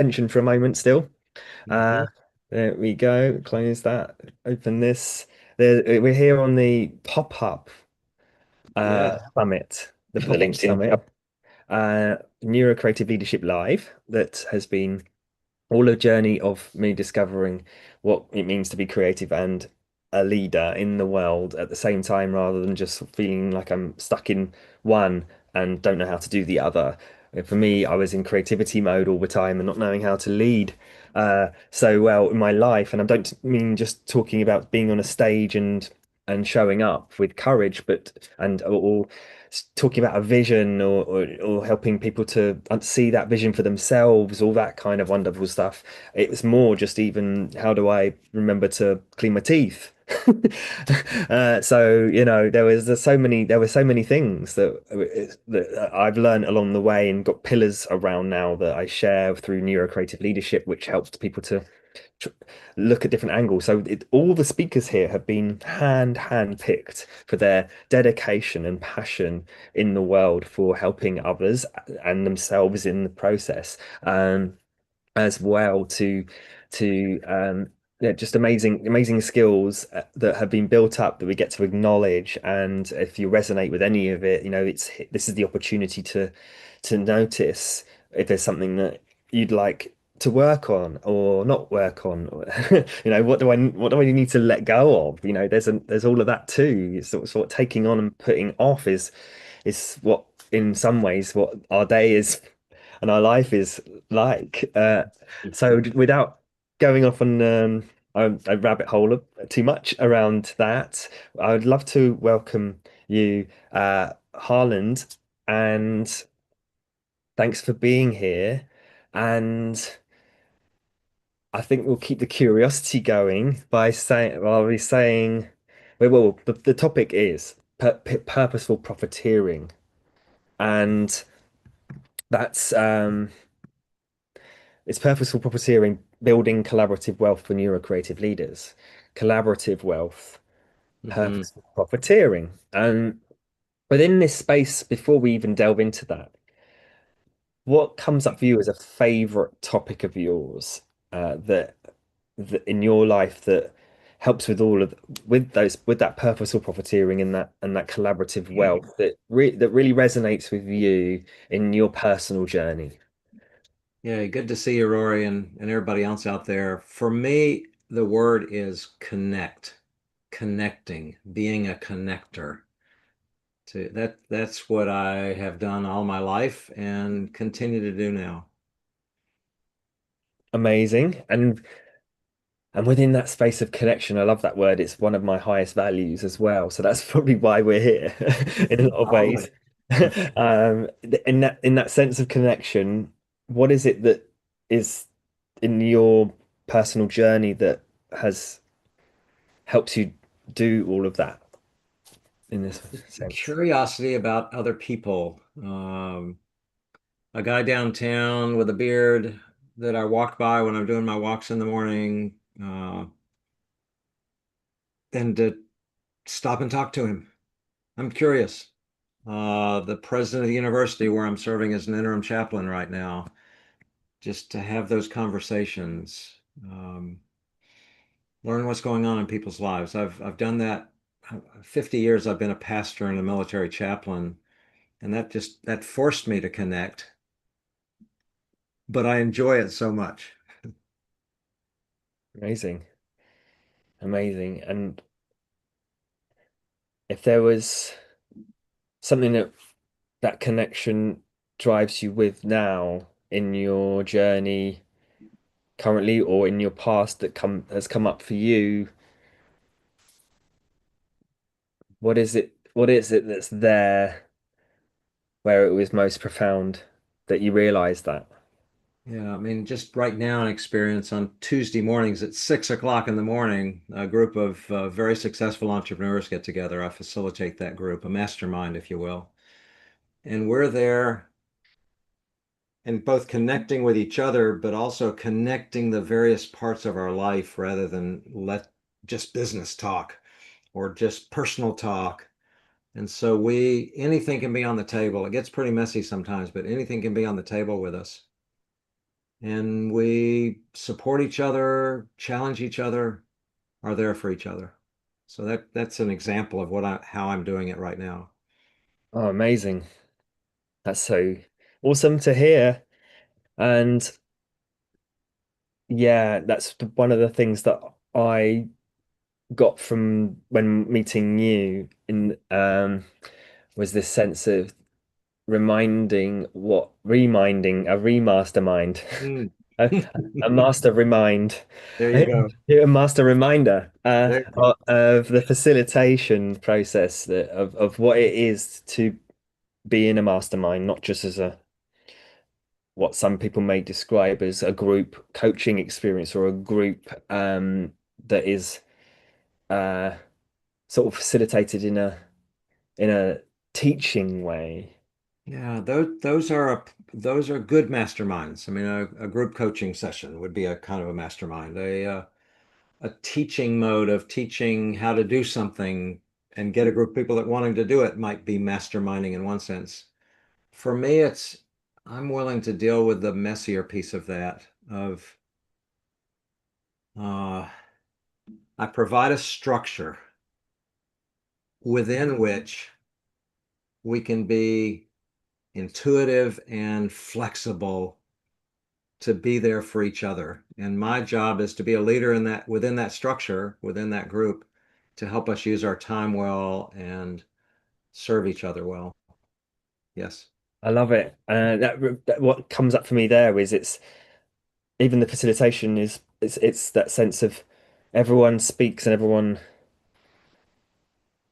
attention for a moment still. Hmm. Uh, there we go. Close that. Open this. We're here on the pop-up Yeah. summit, the LinkedIn summit, NeuroCreative Leadership Live, that has been all a journey of me discovering what it means to be creative and a leader in the world at the same time, rather than just feeling like I'm stuck in one and don't know how to do the other. For me, I was in creativity mode all the time and not knowing how to lead so well in my life. And I don't mean just talking about being on a stage and showing up with courage, but and or talking about a vision or helping people to see that vision for themselves, all that kind of wonderful stuff. It was more just even how do I remember to clean my teeth? So there were so many things that I've learned along the way and got pillars around now that I share through neurocreative leadership, which helps people to tr look at different angles. So all the speakers here have been hand picked for their dedication and passion in the world for helping others and themselves in the process, as well to yeah, just amazing skills that have been built up that we get to acknowledge. And if you resonate with any of it, this is the opportunity to notice if there's something that you'd like to work on or not work on. What do I need to let go of? There's all of that too. It's sort of taking on and putting off is what in some ways what our day is and our life is like. So without going off on a rabbit hole of too much around that, I would love to welcome you, Harland, and thanks for being here. And I think we'll keep the curiosity going well, the topic is purposeful profiteering, and that's it's purposeful profiteering, building collaborative wealth for neurocreative leaders. Collaborative wealth, Hmm. purposeful profiteering. And within this space, before we even delve into that, what comes up for you as a favorite topic of yours that in your life that helps with all of with that purposeful profiteering and that collaborative wealth that really resonates with you in your personal journey? Yeah, good to see you, Rory, and everybody else out there. For me, the word is connect, connecting, being a connector. That's what I have done all my life and continue to do now. Amazing. And within that space of connection, I love that word. It's one of my highest values as well. So that's probably why we're here in a lot of Oh, ways. In that sense of connection, what is it that is in your personal journey that has helped you do all of that in this sense? curiosity about other people. A guy downtown with a beard that I walk by when I'm doing my walks in the morning, and to stop and talk to him. I'm curious. The president of the university where I'm serving as an interim chaplain right now, just to have those conversations, learn what's going on in people's lives. I've done that. 50 years I've been a pastor and a military chaplain, and that forced me to connect, but I enjoy it so much. Amazing. Amazing. And if there was something that connection drives you with now in your journey currently or in your past that come has come up for you, what is it that's there where it was most profound that you realize that? Yeah, I mean, just right now, an experience on Tuesday mornings at 6 o'clock in the morning, a group of very successful entrepreneurs get together. I facilitate that group, a mastermind, if you will. And we're there and both connecting with each other, but also connecting the various parts of our life rather than let just business talk or just personal talk. And so anything can be on the table. It gets pretty messy sometimes, but anything can be on the table with us. and we support each other, challenge each other, are there for each other. So that's an example of how I'm doing it right now. Oh, amazing. That's so awesome to hear. And yeah, that's one of the things that I got from when meeting you in was this sense of reminding a remastermind, Mm. a, a master remind, There you go. a master reminder There you go. of the facilitation process of what it is to be in a mastermind, not just as a what some people may describe as a group coaching experience or a group that is uh, sort of facilitated in a teaching way. Yeah, those are good masterminds. I mean, a group coaching session would be a kind of a mastermind. A teaching mode of teaching how to do something and get a group of people that wanting to do it might be masterminding in one sense. For me, I'm willing to deal with the messier piece of that of uh, I provide a structure within which we can be intuitive and flexible to be there for each other. And my job is to be a leader in that within that structure, within that group, to help us use our time well and serve each other well. Yes. I love it. That what comes up for me there is it's even the facilitation is it's that sense of everyone speaks and everyone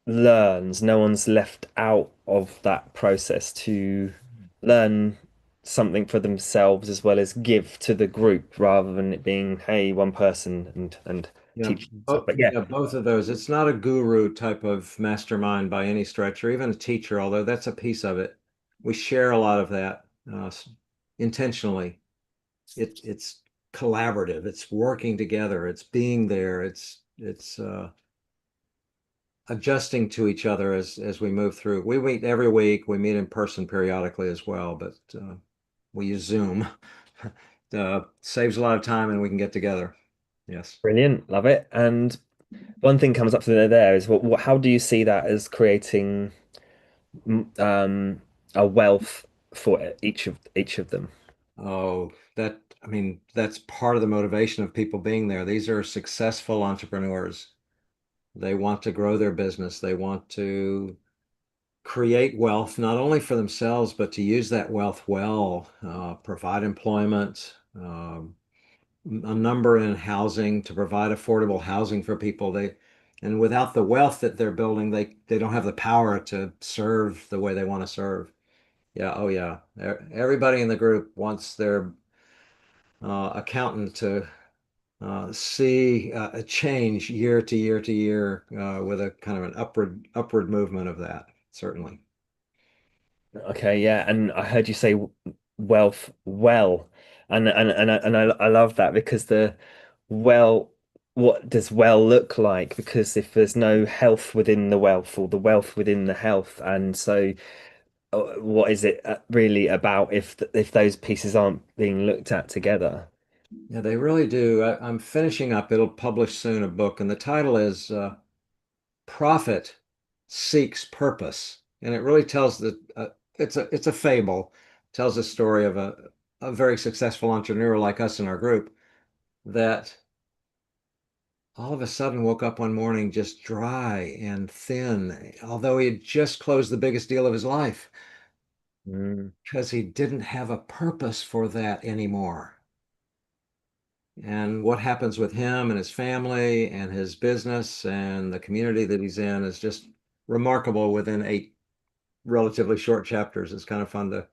learns. No one's left out of that process to learn something for themselves as well as give to the group rather than it being, hey, one person and Yeah, teach stuff. But yeah, yeah, both of those. It's not a guru type of mastermind by any stretch, or even a teacher, although that's a piece of it. We share a lot of that intentionally. It's collaborative. It's working together. It's being there. It's adjusting to each other as we move through. We meet every week. We meet in person periodically as well, but we use Zoom. Saves a lot of time, and we can get together. Yes. brilliant, love it. And one thing comes up to there is how do you see that as creating a wealth for each of them? Oh, I mean, that's part of the motivation of people being there. These are successful entrepreneurs. They want to grow their business. They want to create wealth, not only for themselves, but to use that wealth well, provide employment, a number in housing to provide affordable housing for people. And without the wealth that they're building, they don't have the power to serve the way they want to serve. Yeah, oh yeah. Everybody in the group wants their accountant to see a change year to year to year with a kind of an upward movement of that, certainly. Okay, yeah, and I heard you say wealth well, and I love that because the well, what does well look like? Because if there's no health within the wealth or the wealth within the health, and so what is it really about if those pieces aren't being looked at together? Yeah, they really do. I'm finishing up, it'll publish soon a book, and the title is Profit Seeks Purpose. And it really tells it's a fable, tells a story of a very successful entrepreneur like us in our group that all of a sudden woke up one morning just dry and thin, although he had just closed the biggest deal of his life Mm. because he didn't have a purpose for that anymore. And what happens with him and his family and his business and the community that he's in is just remarkable within 8 relatively short chapters. It's kind of fun to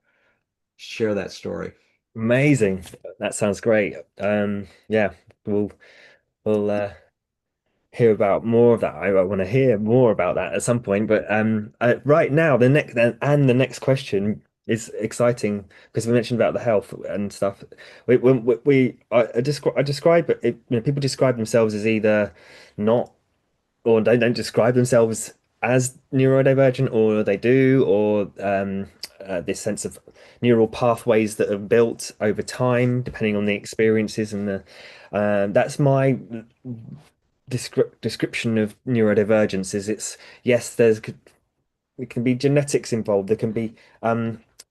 share that story. Amazing. That sounds great. Yeah, we'll we'll hear about more of that. I want to hear more about that at some point. But right now, the next question is exciting because we mentioned about the health and stuff. I describe it. People describe themselves as either not or they don't describe themselves as neurodivergent, or they do, or this sense of neural pathways that are built over time, depending on the experiences and the. That's my description of neurodivergence. Is it's yes, there can be genetics involved. There can be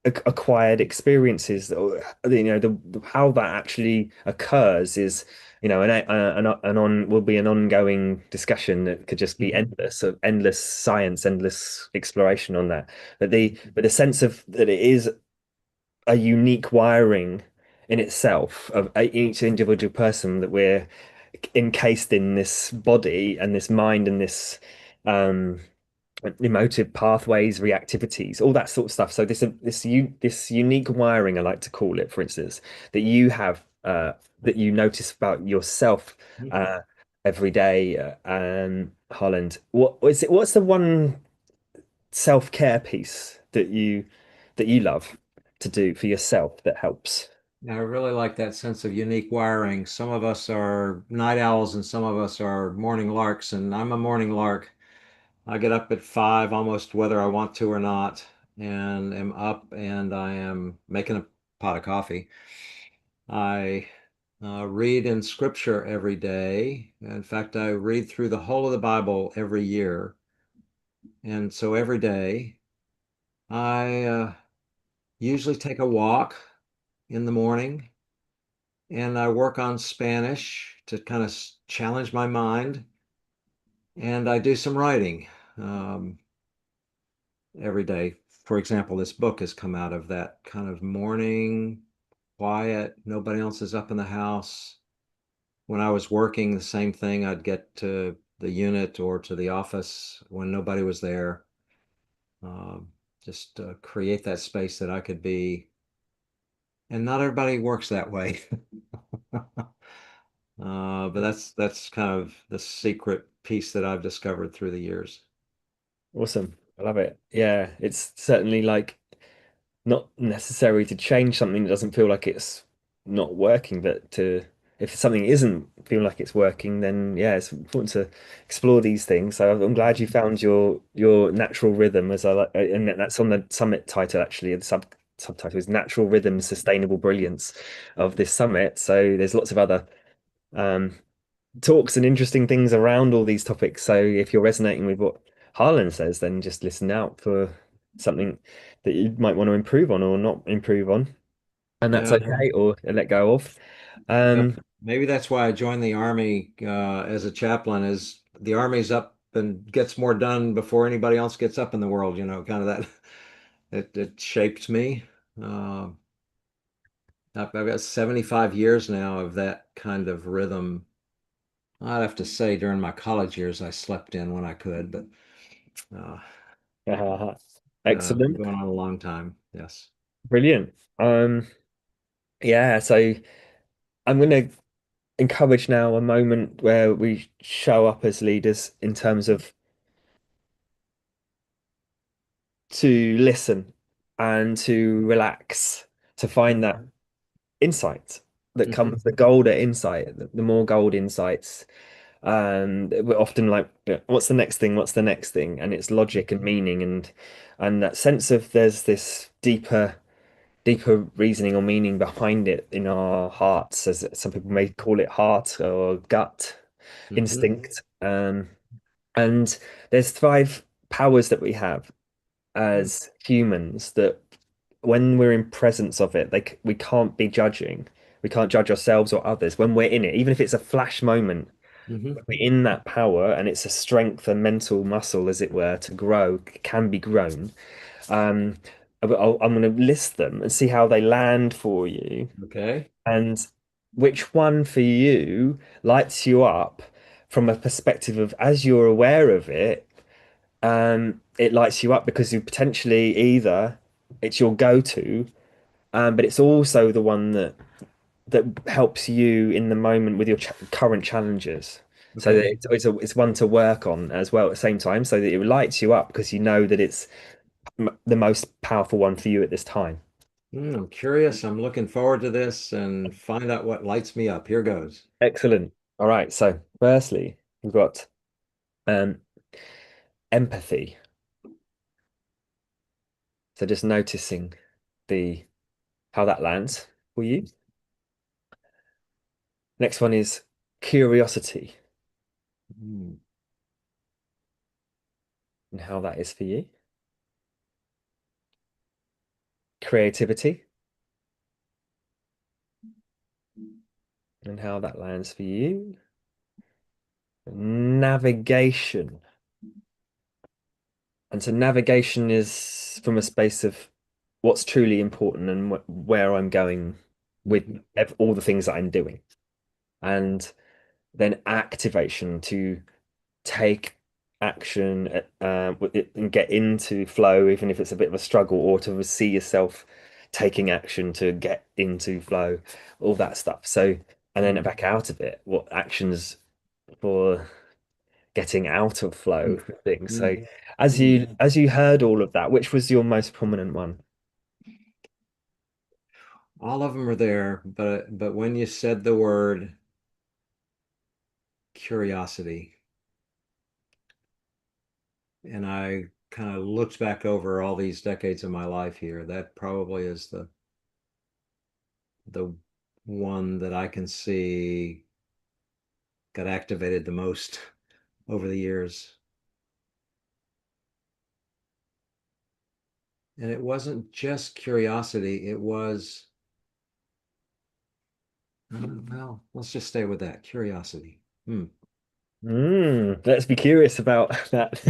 acquired experiences. Or, how that actually occurs is, an on will be an ongoing discussion that could just be Mhm. endless, of endless science, endless exploration on that. But the sense of that it is a unique wiring in itself of each individual person, that we're encased in this body and this mind and this um emotive pathways, reactivities, all that sort of stuff. So this unique wiring, I like to call it, for instance, that you have, that you notice about yourself every day. Harland, what is it? What's the one self-care piece that you love to do for yourself that helps? I really like that sense of unique wiring. Some of us are night owls and some of us are morning larks, and I'm a morning lark. I get up at 5 almost whether I want to or not, and am up and I am making a pot of coffee. I read in scripture every day. In fact, I read through the whole of the Bible every year. And so every day I usually take a walk in the morning and I work on Spanish to kind of challenge my mind. And I do some writing um, every day. For example, this book has come out of that kind of morning, quiet, nobody else is up in the house. When I was working, the same thing. I'd get to the unit or to the office when nobody was there. Um, just create that space that I could be. And not everybody works that way. But that's kind of the secret piece that I've discovered through the years. Awesome. I love it. Yeah, it's certainly like not necessary to change something that doesn't feel like it's not working, but to if something isn't feel like it's working, then yeah, it's important to explore these things. So I'm glad you found your natural rhythm, as I like, and that's on the summit title actually. The subtitle is Natural Rhythm, Sustainable Brilliance of this summit. So there's lots of other um, talks and interesting things around all these topics. So if you're resonating with what Harlan says, then just listen out for something that you might want to improve on or not improve on, and that's Yeah, okay, or let go of. yep. Um, Maybe that's why I joined the army as a chaplain. Is the army's up and gets more done before anybody else gets up in the world. Kind of that. It shaped me. Uh, I've got 75 years now of that kind of rhythm. I'd have to say during my college years, I slept in when I could, but uh, been excellent, going on a long time. Yes. brilliant. Yeah, so I'm going to encourage now a moment where we show up as leaders in terms of to listen and to relax, to find that insight that Mhm. comes, the golder insight, the more gold insights. And we're often like, yeah, what's the next thing? What's the next thing? And it's logic and meaning, and that sense of there's this deeper reasoning or meaning behind it in our hearts, as some people may call it, heart or gut Mhm. instinct. And there's five powers that we have as humans that when we're in presence of it, we can't be judging. We can't judge ourselves or others when we're in it, even if it's a flash moment. Mhm. When we're in that power, and it's a strength, a mental muscle, as it were, to grow, can be grown. Um, I'm going to list them and see how they land for you, Okay. and which one for you lights you up from a perspective of as you're aware of it. It lights you up because you potentially either it's your go-to, but it's also the one that helps you in the moment with your current challenges. So that Okay. it's one to work on as well at the same time, so that it lights you up because you know that it's the most powerful one for you at this time. I'm curious. I'm looking forward to this and find out what lights me up. Here goes. Excellent. All right. So firstly, we've got um, empathy. So just noticing the how that lands for you. Next one is curiosity Mm. and how that is for you. Creativity and how that lands for you. Navigation. And so navigation is from a space of what's truly important and where I'm going with Mhm. all the things that I'm doing. And then activation to take action and get into flow, even if it's a bit of a struggle, or to see yourself taking action to get into flow, all that stuff. So, and then back out of it, what actions for getting out of flow things. So, Mm. as Mm. you heard all of that, which was your most prominent one? All of them are there, but when you said the word curiosity, and I kind of looked back over all these decades of my life here, that probably is the one that I can see got activated the most over the years. And it wasn't just curiosity, it was, well, let's just stay with that curiosity. Hmm. Let's be curious about that.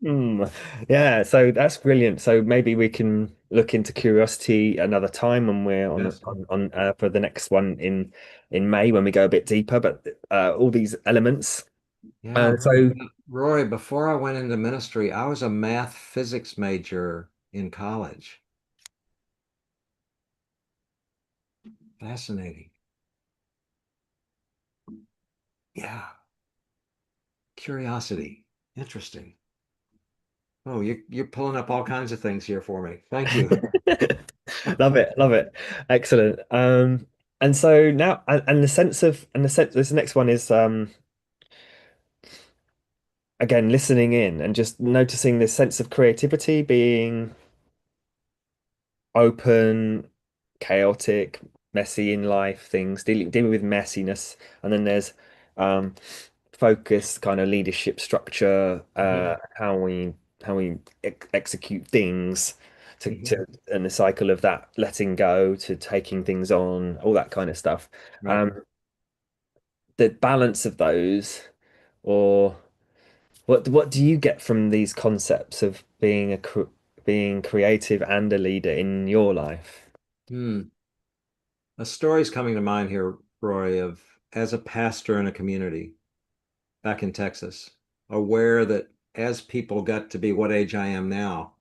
Hmm. Yeah, so that's brilliant. So maybe we can look into curiosity another time when we're Yes. for the next one in May when we go a bit deeper. But all these elements. Yeah. So Roy, before I went into ministry, I was a math physics major in college. Fascinating. Yeah. Curiosity. Interesting. Oh, you're pulling up all kinds of things here for me. Thank you. love it, love it, excellent. And so now and the sense this next one is again listening in and just noticing this sense of creativity being open, chaotic, messy in life things, dealing with messiness, and then there's um focus, kind of leadership structure, Mhm. how we execute things Mhm. to and the cycle of that letting go to taking things on, all that kind of stuff. Right. Um, the balance of those, or what do you get from these concepts of being creative and a leader in your life? Hmm. A story's coming to mind here, Roy, of as a pastor in a community back in Texas, aware that as people got to be what age I am now,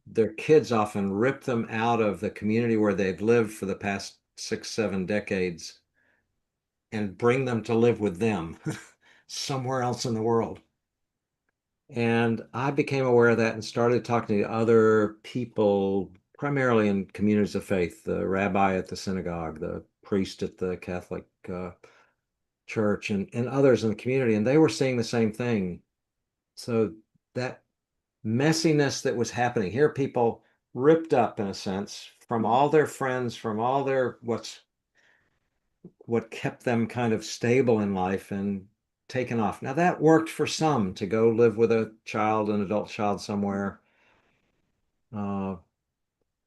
their kids often rip them out of the community where they've lived for the past 6, 7 decades and bring them to live with them somewhere else in the world. And I became aware of that and started talking to other people, primarily in communities of faith, the rabbi at the synagogue, the priest at the Catholic church, and others in the community. And they were seeing the same thing. So that messiness that was happening here, people ripped up in a sense from all their friends, from all their what kept them kind of stable in life and taken off. Now that worked for some to go live with a child, an adult child somewhere. Uh,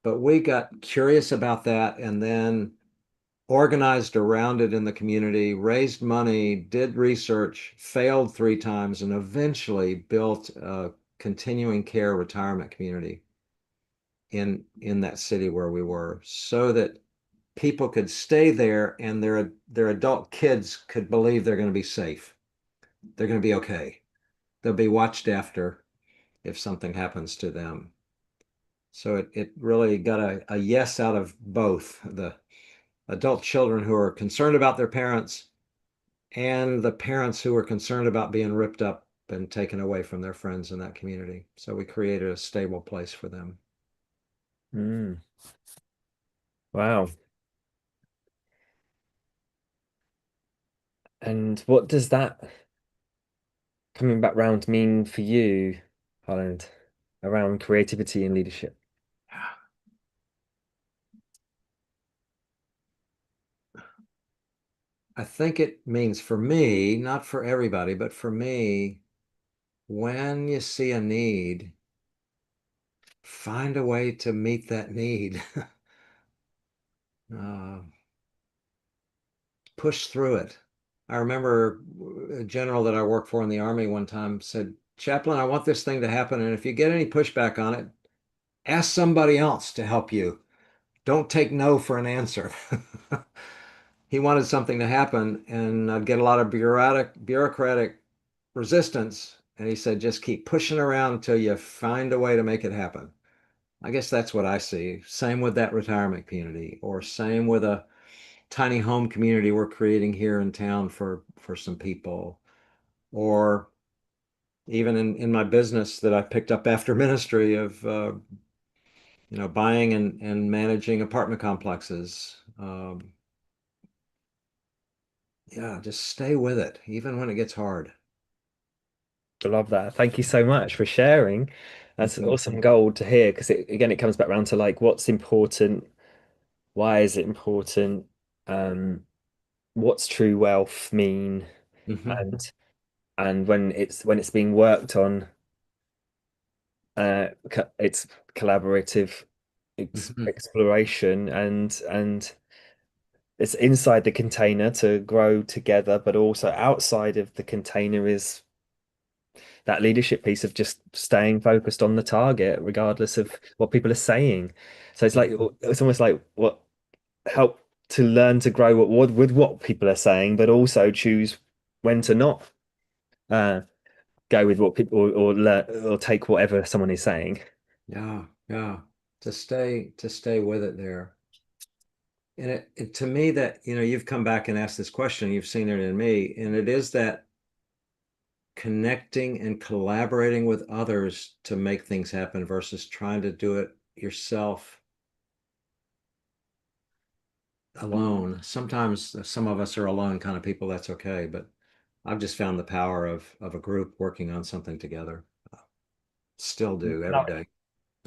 but we got curious about that and then organized around it in the community, raised money, did research, failed 3 times, and eventually built a continuing care retirement community in that city where we were so that people could stay there and their adult kids could believe they're going to be safe. They're going to be okay. They'll be watched after if something happens to them. So it really got a yes out of both the adult children who are concerned about their parents and the parents who are concerned about being ripped up and taken away from their friends in that community. So we created a stable place for them. Mm, wow. And what does that coming back round mean for you, Harland, around creativity and leadership? I think it means for me, not for everybody, but for me, when you see a need, find a way to meet that need. uh, Push through it. I remember a general that I worked for in the Army one time said, Chaplain, I want this thing to happen. And if you get any pushback on it, ask somebody else to help you. Don't take no for an answer. He wanted something to happen, and I'd get a lot of bureaucratic resistance. And he said, just keep pushing around until you find a way to make it happen. I guess that's what I see. Same with that retirement community, or same with a tiny home community we're creating here in town for some people, or even in my business that I picked up after ministry of buying and managing apartment complexes. Yeah, just stay with it, even when it gets hard. I love that. Thank you so much for sharing. That's Mhm. awesome gold to hear because again, it comes back around to like what's important, why is it important, um, what's true wealth mean, Mhm. and when it's being worked on, it's collaborative Mhm. exploration and it's inside the container to grow together, but also outside of the container is that leadership piece of just staying focused on the target, regardless of what people are saying. So it's like it's almost like what help to learn to grow with what people are saying, but also choose when to not uh, go with what people or take whatever someone is saying. Yeah, yeah. To stay with it there. And to me that, you've come back and asked this question, you've seen it in me, and it is that connecting and collaborating with others to make things happen versus trying to do it yourself alone. Sometimes some of us are alone kind of people, that's okay, but I've just found the power of a group working on something together. Still do every day.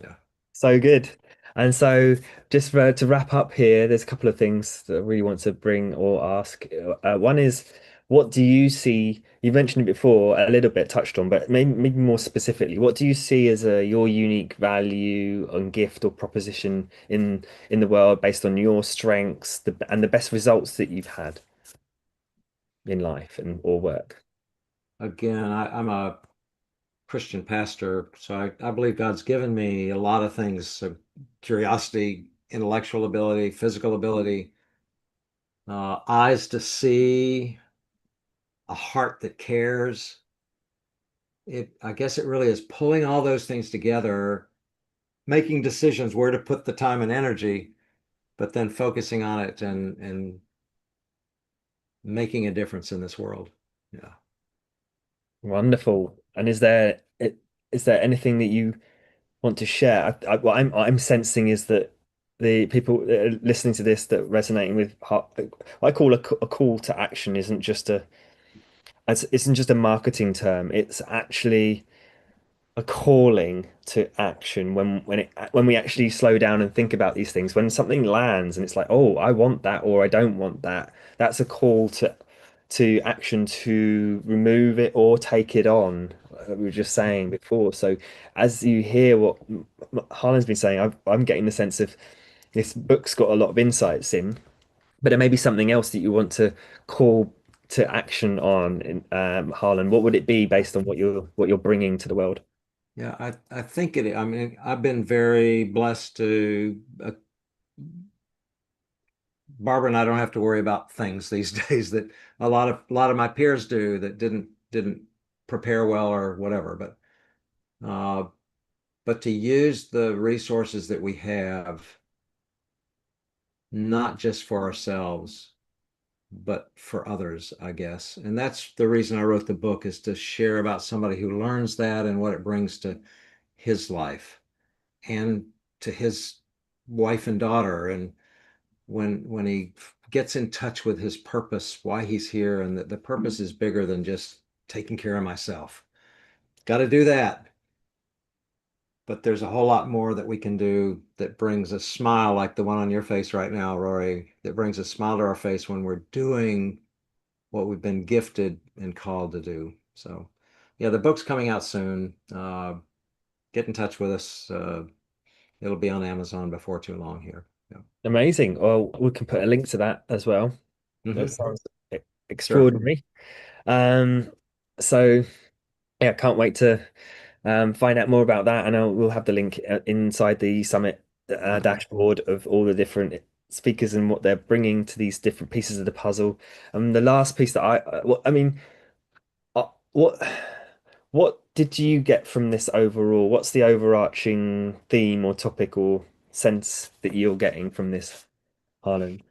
Yeah. So good. And so, just to wrap up here, there's a couple of things that I really want to bring or ask. One is, what do you see? You mentioned it before, a little bit touched on, but maybe more specifically, what do you see as your unique value and gift or proposition in the world based on your strengths, and the best results that you've had in life and or work? Again, I'm a Christian pastor, so I believe God's given me a lot of things, so curiosity, intellectual ability, physical ability, eyes to see, a heart that cares. I guess it really is pulling all those things together, making decisions where to put the time and energy, but then focusing on it and making a difference in this world. Yeah. Wonderful. And is there anything that you want to share? What I'm sensing is that the people that are listening to this that resonating with I call a call to action isn't just a marketing term. It's actually a calling to action when we actually slow down and think about these things. When something lands and it's like, oh, I want that or I don't want that. That's a call to action to remove it or take it on. Like we were just saying before. So as you hear what Harlan's been saying, I'm getting the sense of this book's got a lot of insights in, but it may be something else that you want to call to action on in Harlan. What would it be based on what you're bringing to the world? Yeah, I think I mean, I've been very blessed to Barbara and I don't have to worry about things these days that a lot of my peers do that didn't prepare well or whatever. Uh, but to use the resources that we have, not just for ourselves, but for others, I guess. And that's the reason I wrote the book, is to share about somebody who learns that and what it brings to his life and to his wife and daughter. And when he gets in touch with his purpose, why he's here, and that the purpose is bigger than just taking care of myself. Got to do that. But there's a whole lot more that we can do that brings a smile like the one on your face right now, Rory, that brings a smile to our face when we're doing what we've been gifted and called to do. So, yeah, the book's coming out soon. Get in touch with us. It'll be on Amazon before too long here. Yeah. Amazing. Well, we can put a link to that as well. That Hmm. sounds Sure. extraordinary. Um, so yeah, can't wait to find out more about that, and we'll have the link inside the summit Okay. dashboard of all the different speakers and what they're bringing to these different pieces of the puzzle. And the last piece that well, I mean, uh, what did you get from this overall? What's the overarching theme or topic or sense that you're getting from this, Harlan?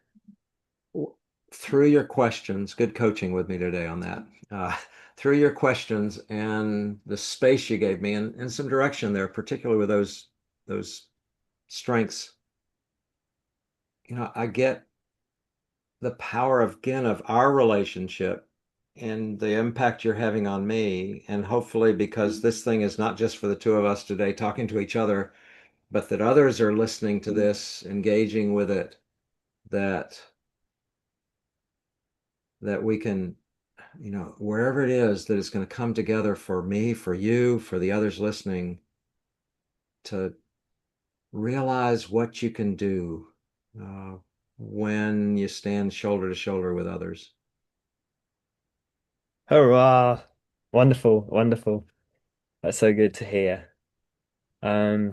Through your questions, good coaching with me today on that. Uh, through your questions and the space you gave me and some direction there, particularly with those strengths, I get the power of again of our relationship and the impact you're having on me. And hopefully, because this thing is not just for the two of us today talking to each other, but that others are listening to this, engaging with it, that we can, wherever it is that it's going to come together for me, for you, for the others listening, to realize what you can do uh, when you stand shoulder to shoulder with others. Hurrah! Wonderful, wonderful. That's so good to hear. Um,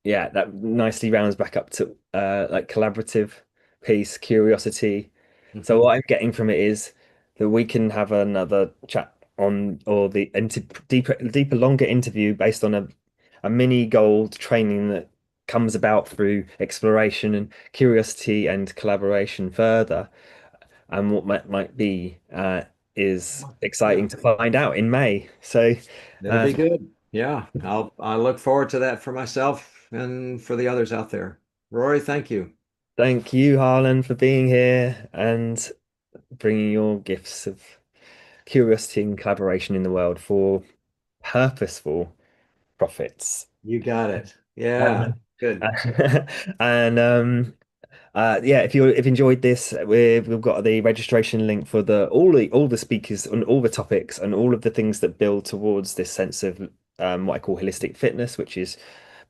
yeah, that nicely rounds back up to like collaborative piece, curiosity. So Hmm. what I'm getting from it is that we can have another chat on or the deeper, longer interview based on a mini gold training that comes about through exploration and curiosity and collaboration further. And what might be is Yeah, exciting to find out in May. So it'll uh, be good. Yeah, I look forward to that for myself and for the others out there. Rory, thank you. thank you, Harlan, for being here and bringing your gifts of curiosity and collaboration in the world for purposeful profits. You got it. Um, Yeah, good. and yeah, if you enjoyed this, we've got the registration link for all the speakers on all the topics and all of the things that build towards this sense of what I call holistic fitness, which is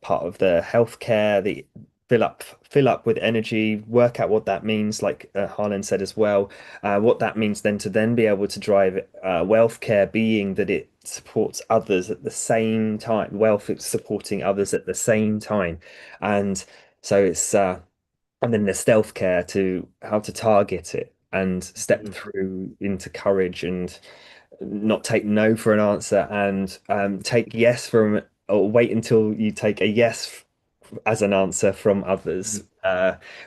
part of the healthcare, the fill up with energy, work out what that means, like Harlan said as well, what that means then to then be able to drive wealth care, being that it supports others at the same time, wealth is supporting others at the same time, and so it's and then the stealth care to how to target it and step Mhm. through into courage and not take no for an answer and take yes from or wait until you take a yes as an answer from others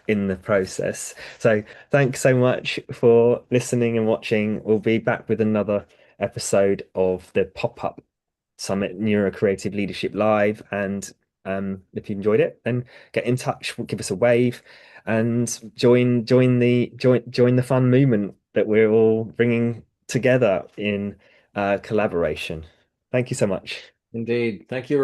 in the process. So thanks so much for listening and watching. We'll be back with another episode of the pop-up Summit NeuroCreative Leadership Live. And if you enjoyed it, then get in touch, give us a wave, and join the fun movement that we're all bringing together in collaboration. Thank you so much. Indeed. Thank you, Rory.